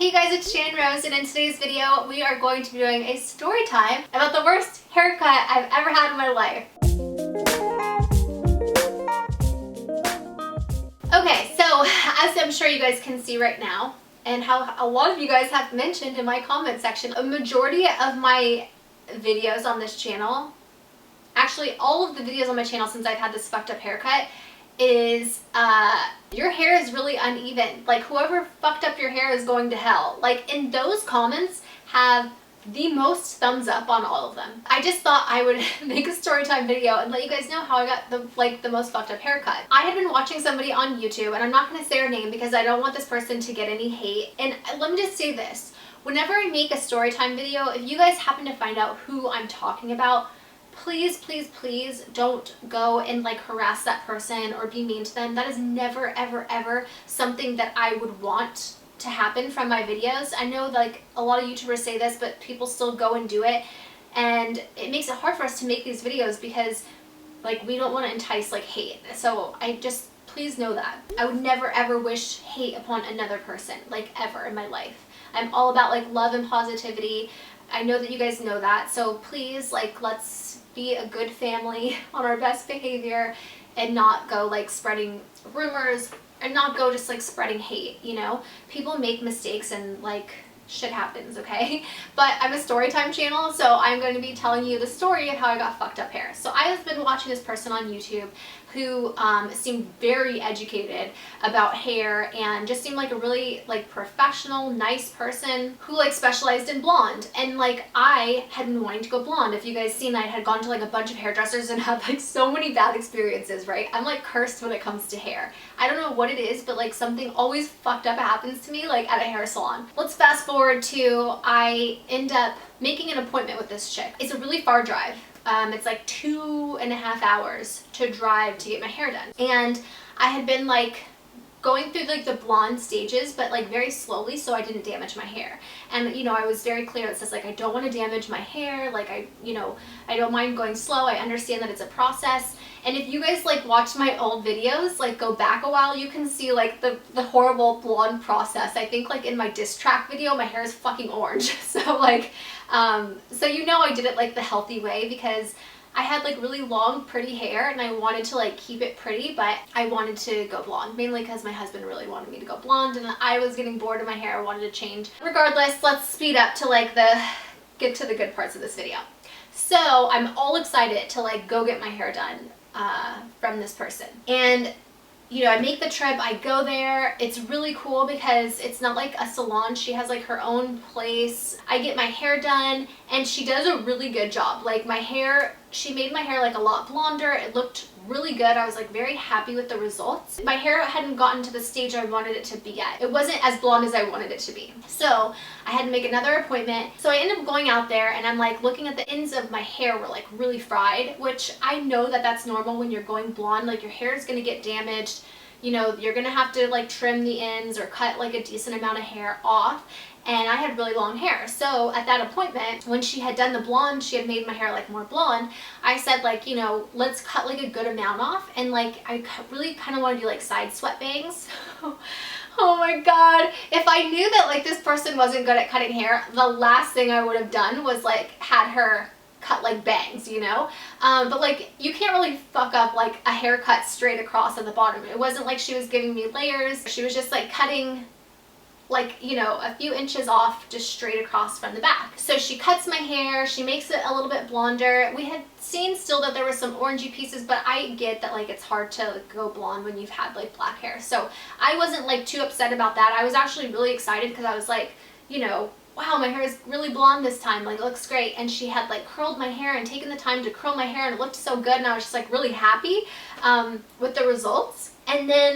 Hey guys, it's Channon Rose, and in today's video we are going to be doing a story time about the worst haircut I've ever had in my life. Okay, so as I'm sure you guys can see right now, and how a lot of you guys have mentioned in my comment section, a majority of my videos on this channel, actually all of the videos on my channel since I've had this fucked up haircut, is your hair is really uneven. Like, whoever fucked up your hair is going to hell. Like, in those comments have the most thumbs up on all of them. I just thought I would make a story time video and let you guys know how I got the most fucked up haircut. I had been watching somebody on YouTube, and I'm not going to say her name because I don't want this person to get any hate. And let me just say this. Whenever I make a story time video, if you guys happen to find out who I'm talking about, please, please, please don't go and like harass that person or be mean to them. That is never, ever, ever something that I would want to happen from my videos. I know like a lot of YouTubers say this, but people still go and do it. And it makes it hard for us to make these videos because like we don't want to entice like hate. So I just, please know that. I would never ever wish hate upon another person, like ever in my life. I'm all about like love and positivity. I know that you guys know that. So please, like, let's be a good family on our best behavior and not go like spreading rumors and not go just like spreading hate, you know? People make mistakes and like shit happens, okay? But I'm a storytime channel, so I'm going to be telling you the story of how I got fucked up hair. So I have been watching this person on YouTube who seemed very educated about hair and just seemed like a really like professional, nice person who like specialized in blonde. And like I had been wanting to go blonde. If you guys seen, I had gone to like a bunch of hairdressers and had like so many bad experiences, right? I'm like cursed when it comes to hair. I don't know what it is, but like something always fucked up happens to me like at a hair salon. Let's fast forward to I end up making an appointment with this chick. It's a really far drive. It's like 2.5 hours to drive to get my hair done. And I had been like going through like the blonde stages, but like very slowly, so I didn't damage my hair. And you know, I was very clear. It says like I don't want to damage my hair. Like I don't mind going slow. I understand that it's a process. And if you guys like watch my old videos, like go back a while, you can see like the horrible blonde process. I think like in my diss track video, my hair is fucking orange. So like, so you know I did it like the healthy way because I had like really long pretty hair and I wanted to like keep it pretty, but I wanted to go blonde mainly because my husband really wanted me to go blonde and I was getting bored of my hair. I wanted to change. Regardless, let's speed up to like get to the good parts of this video. So I'm all excited to like go get my hair done from this person. And you know, I make the trip, I go there. It's really cool because it's not like a salon. She has like her own place. I get my hair done and she does a really good job. Like my hair, she made my hair like a lot blonder. It looked really good. I was like very happy with the results. My hair hadn't gotten to the stage I wanted it to be yet. It wasn't as blonde as I wanted it to be. So I had to make another appointment. So I ended up going out there and I'm like looking at the ends of my hair were like really fried, which I know that that's normal when you're going blonde. Like your hair is going to get damaged. You know, you're going to have to like trim the ends or cut like a decent amount of hair off. And I had really long hair. So at that appointment, when she had done the blonde, she had made my hair like more blonde. I said like, you know, let's cut like a good amount off. And like, I really kind of want to do like side swept bangs. Oh my God. If I knew that like this person wasn't good at cutting hair, the last thing I would have done was like had her cut like bangs, you know? But like you can't really fuck up like a haircut straight across at the bottom. It wasn't like she was giving me layers. She was just like cutting like, you know, a few inches off just straight across from the back. So she cuts my hair, she makes it a little bit blonder. We had seen still that there were some orangey pieces, but I get that like it's hard to go blonde when you've had like black hair. So I wasn't like too upset about that. I was actually really excited because I was like, you know, wow, my hair is really blonde this time, like it looks great. And she had like curled my hair and taken the time to curl my hair and it looked so good and I was just like really happy with the results. And then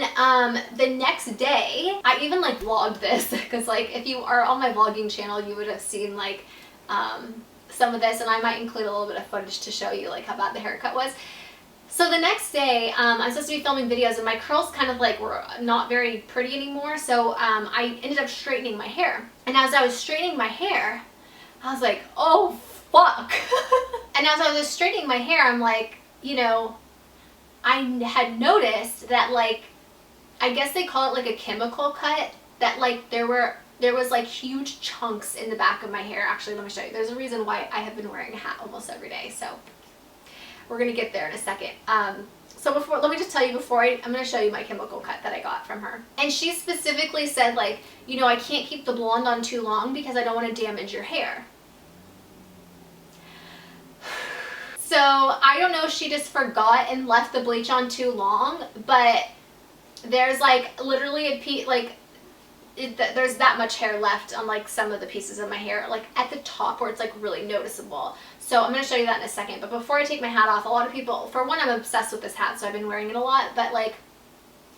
the next day, I even like vlogged this because like if you are on my vlogging channel, you would have seen like some of this, and I might include a little bit of footage to show you like how bad the haircut was. So the next day, I'm supposed to be filming videos and my curls kind of like were not very pretty anymore. So I ended up straightening my hair. And as I was straightening my hair, I was like, oh fuck. And as I was straightening my hair, I'm like, you know, I had noticed that like, I guess they call it like a chemical cut, that like there were there was like huge chunks in the back of my hair. Actually, let me show you. There's a reason why I have been wearing a hat almost every day. So we're going to get there in a second. So before, let me just tell you before I'm going to show you my chemical cut that I got from her. And she specifically said, like, you know, I can't keep the blonde on too long because I don't want to damage your hair. So I don't know if she just forgot and left the bleach on too long, but there's like literally a piece, like there's that much hair left on like some of the pieces of my hair, like at the top where it's like really noticeable. So I'm going to show you that in a second. But before I take my hat off, a lot of people, for one, I'm obsessed with this hat, so I've been wearing it a lot, but like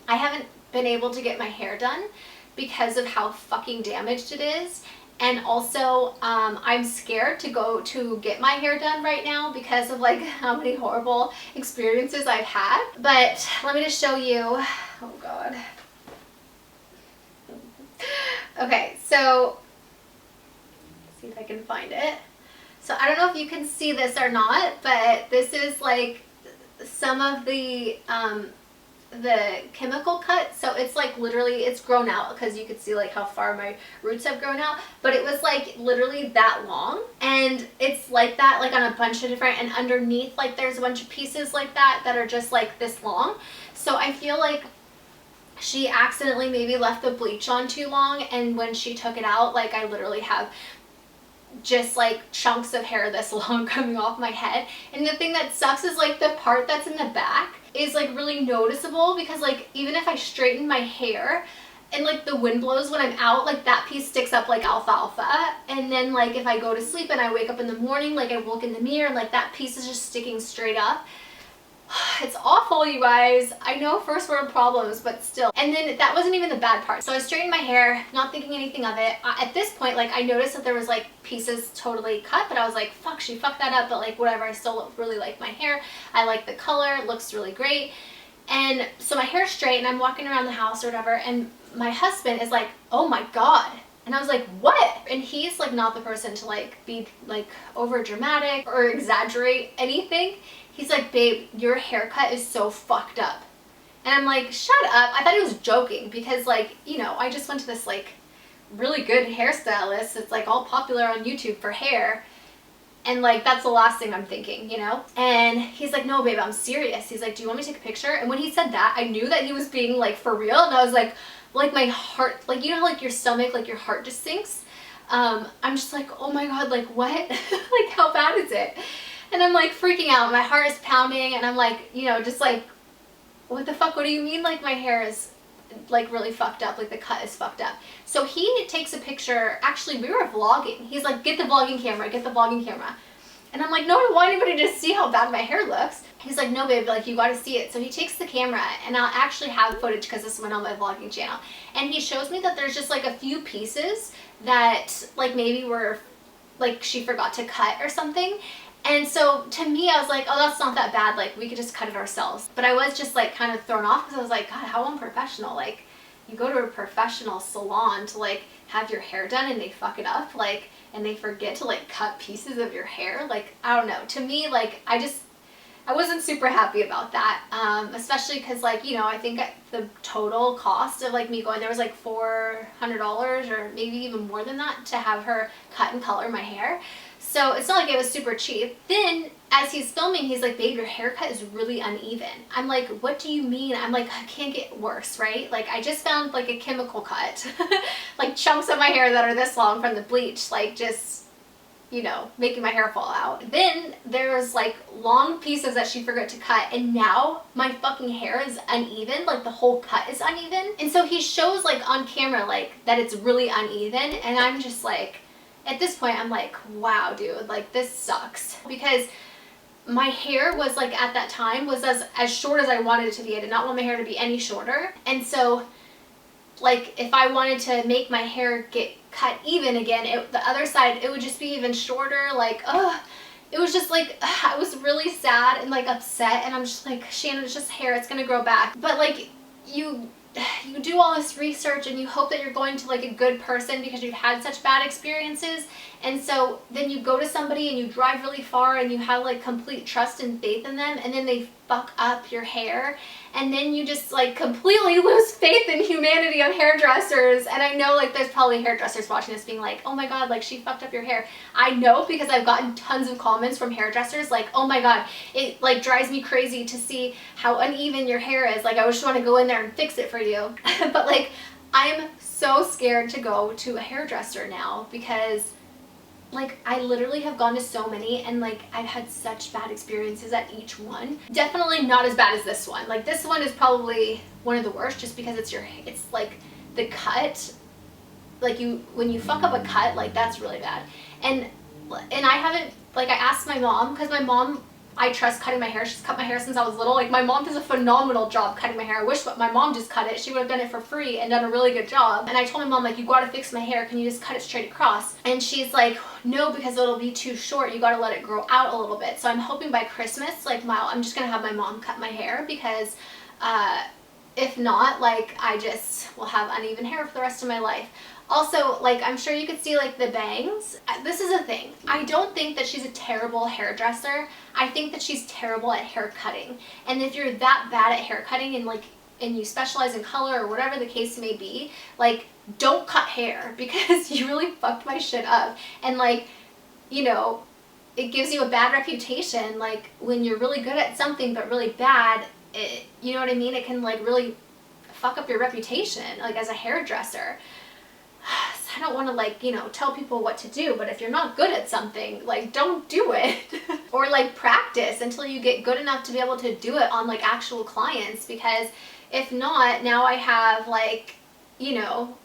I haven't been able to get my hair done because of how fucking damaged it is. And also, I'm scared to go to get my hair done right now because of like how many horrible experiences I've had. But let me just show you. Oh God. Okay, so let's see if I can find it. So I don't know if you can see this or not, but this is like some of the chemical cut. So it's like literally, it's grown out because you could see like how far my roots have grown out, but it was like literally that long, and it's like that like on a bunch of different, and underneath like there's a bunch of pieces like that that are just like this long. So I feel like she accidentally maybe left the bleach on too long, and when she took it out, like I literally have just like chunks of hair this long coming off my head. And the thing that sucks is like the part that's in the back is like really noticeable, because like even if I straighten my hair and like the wind blows when I'm out, like that piece sticks up like alfalfa. And then like if I go to sleep and I wake up in the morning, like I look in the mirror and like that piece is just sticking straight up. It's awful, you guys. I know, first world problems, but still. And then that wasn't even the bad part. So I straightened my hair, not thinking anything of it. At this point, like I noticed that there was like pieces totally cut, but I was like, fuck, she fucked that up. But like whatever, I still really like my hair. I like the color, it looks really great. And so my hair's straight and I'm walking around the house or whatever, and my husband is like, oh my God. And I was like, what? And he's like not the person to like be like over dramatic or exaggerate anything. He's like, babe, your haircut is so fucked up. And I'm like, shut up. I thought he was joking because like, you know, I just went to this like really good hairstylist. It's like all popular on YouTube for hair. And like, that's the last thing I'm thinking, you know? And he's like, no, babe, I'm serious. He's like, do you want me to take a picture? And when he said that, I knew that he was being like for real. And I was like my heart, like, you know, like your stomach, like your heart just sinks. I'm just like, oh my God, like what? Like, how bad is it? And I'm like freaking out. My heart is pounding and I'm like, you know, just like, what the fuck? What do you mean like my hair is like really fucked up? Like the cut is fucked up. So he takes a picture. Actually, we were vlogging. He's like, get the vlogging camera, get the vlogging camera. And I'm like, no, I don't want anybody to see how bad my hair looks. He's like, no, babe, like you got to see it. So he takes the camera, and I'll actually have footage because this went on my vlogging channel. And he shows me that there's just like a few pieces that like maybe were like she forgot to cut or something. And so to me, I was like, oh, that's not that bad. Like we could just cut it ourselves. But I was just like kind of thrown off because I was like, God, how unprofessional. Like you go to a professional salon to like have your hair done and they fuck it up. Like, and they forget to like cut pieces of your hair. Like, I don't know. To me, like I wasn't super happy about that. Especially because like, you know, I think the total cost of like me going there was like $400 or maybe even more than that to have her cut and color my hair. So it's not like it was super cheap. Then as he's filming, he's like, babe, your haircut is really uneven. I'm like, what do you mean? I'm like, I can't get worse, right? Like I just found like a chemical cut, like chunks of my hair that are this long from the bleach, like just, you know, making my hair fall out. Then there's like long pieces that she forgot to cut, and now my fucking hair is uneven, like the whole cut is uneven. And so he shows like on camera like that it's really uneven, and I'm just like, at this point I'm like, wow, dude, like this sucks. Because my hair was like at that time was as short as I wanted it to be. I did not want my hair to be any shorter. And so like if I wanted to make my hair get cut even again, the other side, it would just be even shorter. Like, ugh, it was just like, I was really sad and like upset, and I'm just like, Shannon, it's just hair, it's gonna grow back. But like you do all this research and you hope that you're going to like a good person because you've had such bad experiences, and so then you go to somebody and you drive really far and you have like complete trust and faith in them, and then they fuck up your hair and then you just like completely lose faith in humanity of hairdressers. And I know like there's probably hairdressers watching this being like, oh my god, like she fucked up your hair. I know, because I've gotten tons of comments from hairdressers like, oh my god, it like drives me crazy to see how uneven your hair is, like I just want to go in there and fix it for you. But like I'm so scared to go to a hairdresser now, because like I literally have gone to so many and like I've had such bad experiences at each one. Definitely not as bad as this one. Like this one is probably one of the worst, just because it's like the cut, like when you fuck up a cut, like that's really bad. And I haven't, like I asked my mom, because my mom, I trust cutting my hair. She's cut my hair since I was little. Like my mom does a phenomenal job cutting my hair. I wish my mom just cut it. She would have done it for free and done a really good job. And I told my mom, like, you gotta fix my hair. Can you just cut it straight across? And she's like, no, because it'll be too short. You gotta let it grow out a little bit. So I'm hoping by Christmas, like I'm just gonna have my mom cut my hair, because if not, like I just will have uneven hair for the rest of my life. Also, like I'm sure you could see like the bangs. This is a thing. I don't think that she's a terrible hairdresser. I think that she's terrible at hair cutting. And if you're that bad at hair cutting and you specialize in color or whatever the case may be, like don't cut hair, because you really fucked my shit up. And like, you know, it gives you a bad reputation. Like when you're really good at something but really bad, you know what I mean? It can like really fuck up your reputation, like as a hairdresser. I don't want to like, you know, tell people what to do, but if you're not good at something, like don't do it. Or like practice until you get good enough to be able to do it on like actual clients, because if not, now I have like, you know,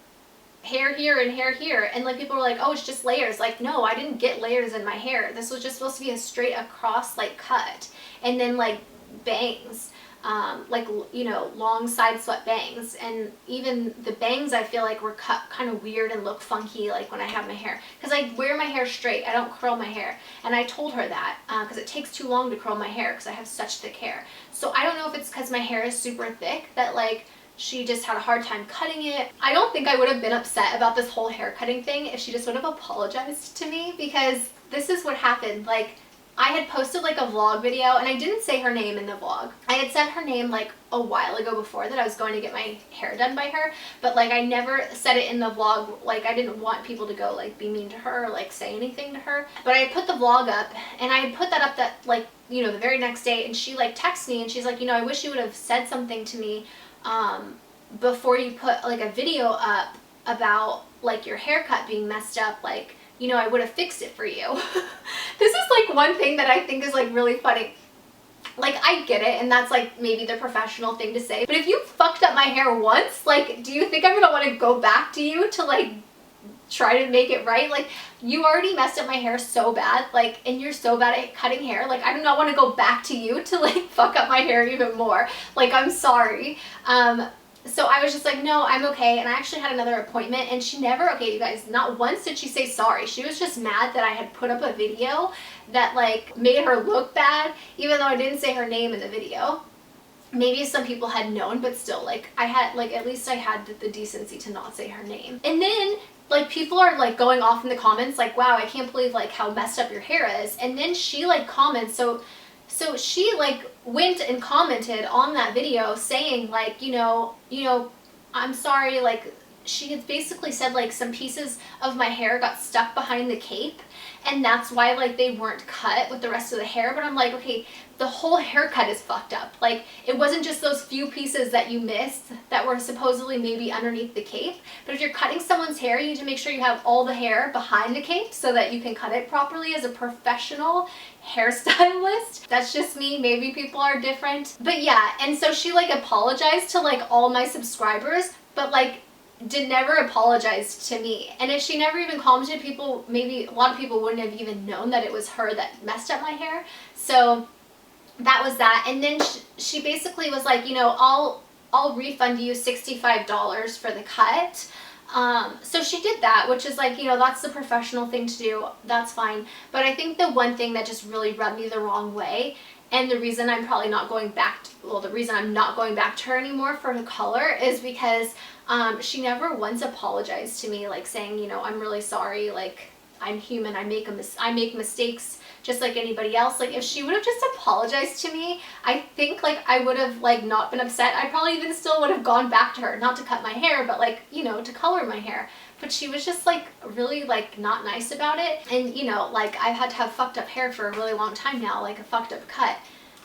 hair here and hair here, and like people are like, oh, it's just layers. Like no, I didn't get layers in my hair. This was just supposed to be a straight across like cut, and then like bangs. Like, you know, long side swept bangs, and even the bangs I feel like were cut kind of weird and look funky like when I have my hair, because I wear my hair straight. I don't curl my hair, and I told her that because it takes too long to curl my hair because I have such thick hair. So I don't know if it's because my hair is super thick that like she just had a hard time cutting it. I don't think I would have been upset about this whole hair cutting thing if she just would have apologized to me, because this is what happened. Like I had posted like a vlog video, and I didn't say her name in the vlog. I had said her name like a while ago before that I was going to get my hair done by her, but like I never said it in the vlog. Like I didn't want people to go like be mean to her or like say anything to her. But I had put the vlog up, and I had put that up that like, you know, the very next day, and she like texted me and she's like, you know, I wish you would have said something to me before you put like a video up about like your haircut being messed up, like, you know, I would have fixed it for you. This is like one thing that I think is like really funny. Like I get it, and that's like maybe the professional thing to say, but if you fucked up my hair once, like do you think I'm gonna want to go back to you to like try to make it right? Like you already messed up my hair so bad, like, and you're so bad at cutting hair, like I do not want to go back to you to like fuck up my hair even more. Like I'm sorry. So I was just like, no, I'm okay. And I actually had another appointment, and she never, okay, you guys, not once did she say sorry. She was just mad that I had put up a video that like made her look bad, even though I didn't say her name in the video. Maybe some people had known, but still, like I had, like at least I had the decency to not say her name. And then like people are like going off in the comments like, wow, I can't believe like how messed up your hair is. And then she like comments, so she like went and commented on that video saying like, you know, I'm sorry, like she had basically said like some pieces of my hair got stuck behind the cape, and that's why like they weren't cut with the rest of the hair. But I'm like, okay, the whole haircut is fucked up. Like it wasn't just those few pieces that you missed that were supposedly maybe underneath the cape. But if you're cutting someone's hair, you need to make sure you have all the hair behind the cape so that you can cut it properly as a professional hairstylist. That's just me. Maybe people are different. But yeah, and so she like apologized to like all my subscribers, but like never apologized to me. And if she never even commented, people, maybe a lot of people wouldn't have even known that it was her that messed up my hair. So that was that. And then she basically was like, you know, I'll refund you $65 for the cut. So she did that, which is like, you know, that's the professional thing to do. That's fine. But I think the one thing that just really rubbed me the wrong way, and the reason I'm probably not going back to, well, the reason I'm not going back to her anymore for the color is because she never once apologized to me, like saying, you know, I'm really sorry, like I'm human. I make mistakes just like anybody else. Like, if she would have just apologized to me, I think like I would have like not been upset. I probably even still would have gone back to her, not to cut my hair, but like, you know, to color my hair. But she was just like really like not nice about it. And you know, like I've had to have fucked up hair for a really long time now, like a fucked up cut.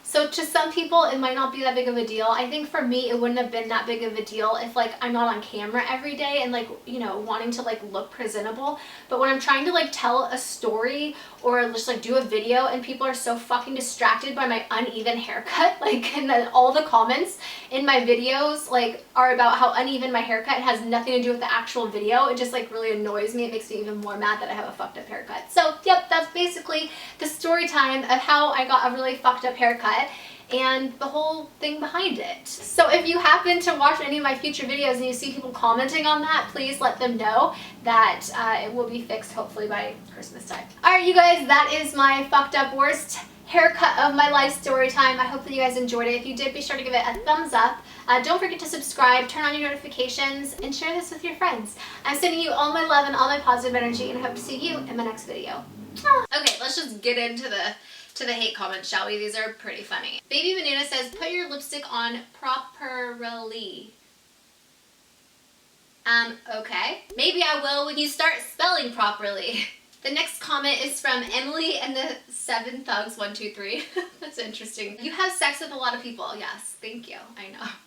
So to some people, it might not be that big of a deal. I think for me, it wouldn't have been that big of a deal if like I'm not on camera every day and like, you know, wanting to like look presentable. But when I'm trying to like tell a story or just like do a video and people are so fucking distracted by my uneven haircut, like, and then all the comments in my videos like are about how uneven my haircut has nothing to do with the actual video. It just like really annoys me. It makes me even more mad that I have a fucked up haircut. So yep, that's basically the story time of how I got a really fucked up haircut and the whole thing behind it. So if you happen to watch any of my future videos and you see people commenting on that, please let them know that it will be fixed hopefully by Christmas time. Alright you guys, that is my fucked up worst haircut of my life story time. I hope that you guys enjoyed it. If you did, be sure to give it a thumbs up. Don't forget to subscribe, turn on your notifications, and share this with your friends. I'm sending you all my love and all my positive energy, and I hope to see you in my next video. Okay, let's just get into the hate comments, shall we? These are pretty funny. Baby Banana says, put your lipstick on properly. Okay. Maybe I will when you start spelling properly. The next comment is from Emily and the 7 Thugs 1 2 3. That's interesting. You have sex with a lot of people. Yes, thank you. I know.